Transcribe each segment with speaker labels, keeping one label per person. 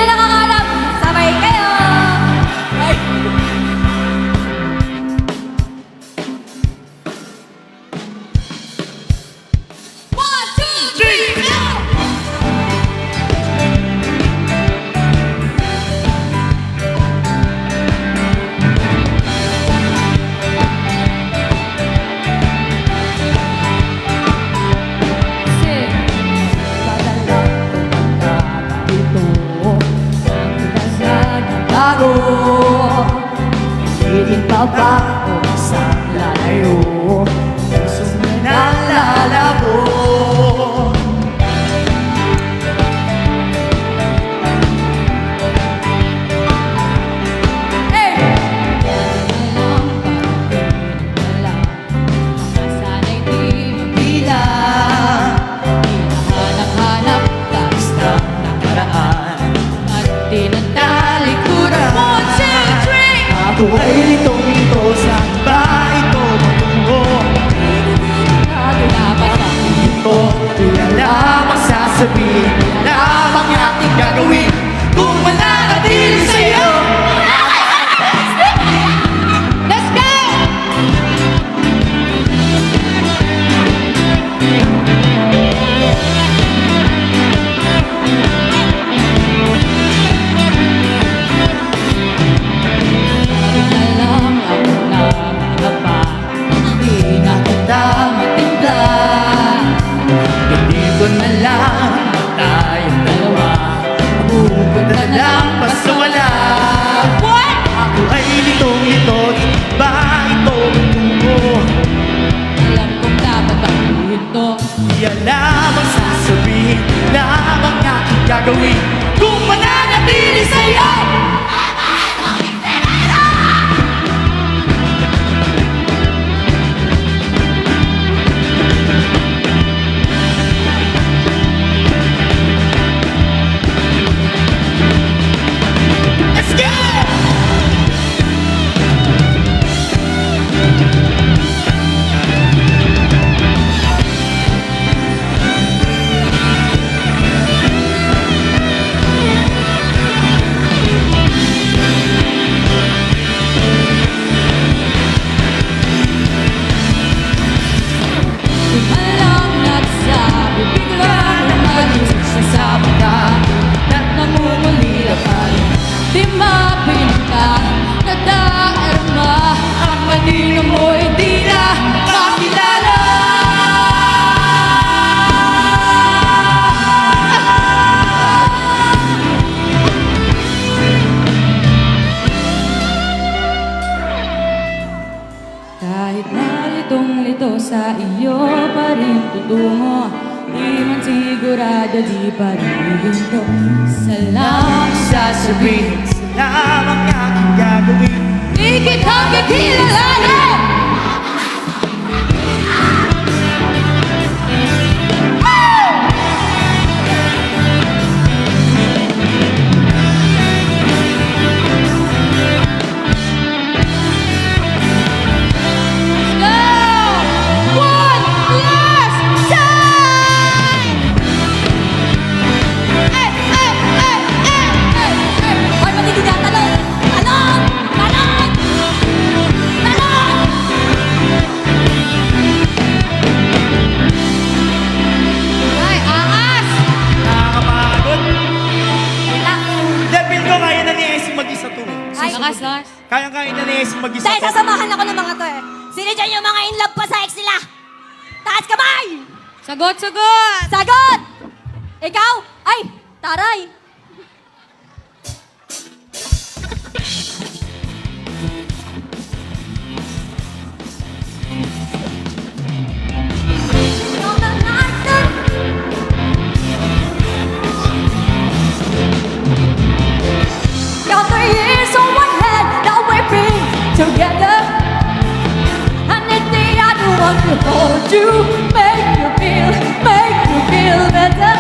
Speaker 1: na nakakalam, sabay kayo! Ay. One, two, three, go!
Speaker 2: Pilit pa ba o isang lalayo? Puso mo nang lalabo.
Speaker 1: Hey!
Speaker 2: Sana'y di mabilang. Hinahanap-hanap taas ng nakaraan at di nagtalikuran.
Speaker 1: One, two, three!
Speaker 2: Ako ay litong-lito, saan ba ito matungo? Bago na ba ito? Di na lamang sasabihin, lamang ating gagawin kung mananatili sa'yo.
Speaker 1: Let's go!
Speaker 2: Alam ako na mahaba, di na kita matimpla. Hindi ko na lang tayong dalawa, mapupunta na lang basta wala.
Speaker 1: What?
Speaker 2: Ako ay litong-lito, ba ito matungo? Alam kong dapat baguhin to. Yan lamang sasabihin, lamang aking gagawin kung mananatili sa'yo. Let's go!
Speaker 1: Alam na't sabi bigla umalis sa mga at namumulila pa rin. Di mapinta, nadaerma ang manino mo'y di na makilala. Kahit nalitong-lito sa iyo pa rin tutungo, di man sigurado di pa rin ito. Salamat
Speaker 2: Sasabihin, lamang aking gagawin.
Speaker 1: di kita kikilalanin.
Speaker 2: Nakakapagod. Level ko, kaya na ni Esing mag-isa to.
Speaker 1: Ay, lakas.
Speaker 2: Kaya na ni Esing mag-isa
Speaker 1: Dahil
Speaker 2: to.
Speaker 1: sasamahan ako ng mga to eh. Sino dyan yung mga in love pa sa ex nila? Taas kamay!
Speaker 3: Sagot, sagot!
Speaker 1: Sagot! Ikaw? Ay, taray! Got the years on one head, now we've been together. And it's the other one to hold you, make you feel better.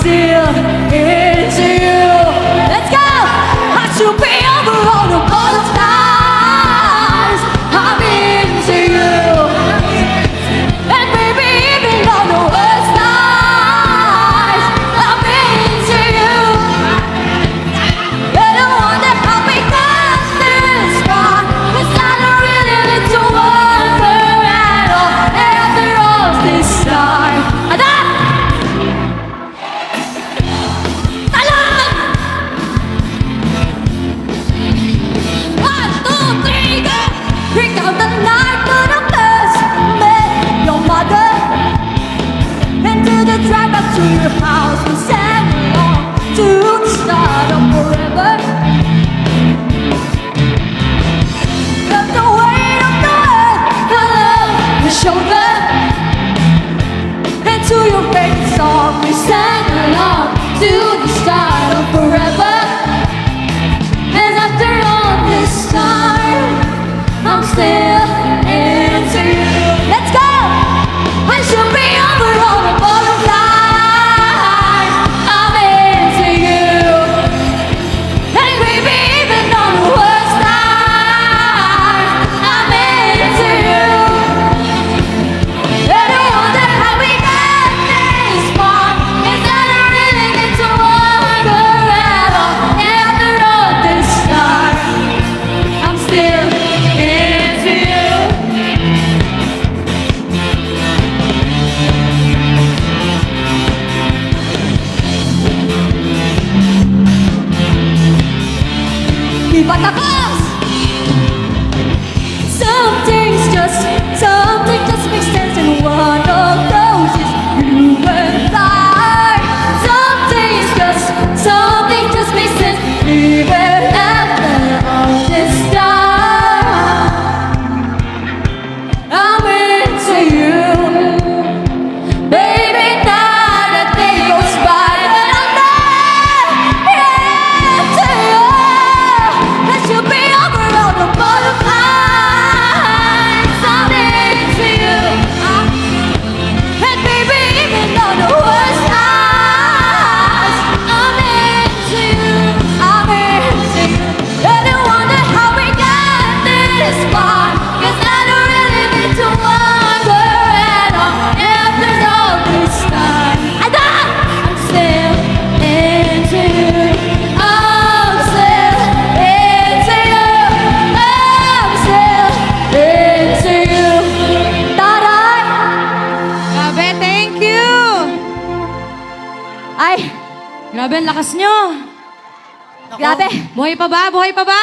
Speaker 1: still into you. Let's go! I should be over all the butterflies. I'm into you. And baby, even on the worst nights, I'm into you. And I wonder how we got this far. 'Cause I don't really need to wonder at all. After all this time, one, two, three, go! Bring out the night when I first met your mother. Into the drive up to your house and sang along to the start of forever. Felt the weight of the world on your shoulder. And to your favorite song we sang along to the start of forever. And after all this time, I'm still into you. Let's go! I should be over all the butterflies. I'm into you. And baby, even on the worst night, I'm into you. And I wonder how we got this far. 'Cause I don't really need to wonder at all. After all this time, I'm still into you. Iba tapos! Something just makes sense, and one of those is you and I. Something just makes sense, even after all this time. I'm into you, baby. Not a day goes by that I'm not into you. I should be over all the butterflies. I'm into you, and baby, even on the worst nights, I'm into you. I'm into you. And I wonder how we got this far. 'Cause I don't really need to wonder at all. After all this time, I'm still into you. I'm still into you. I'm still into you. Taray!
Speaker 3: Grabe, thank you!
Speaker 1: Ay,
Speaker 3: Grabe, ang lakas nyo!
Speaker 1: grabe.
Speaker 3: Buhay pa ba? Buhay pa ba?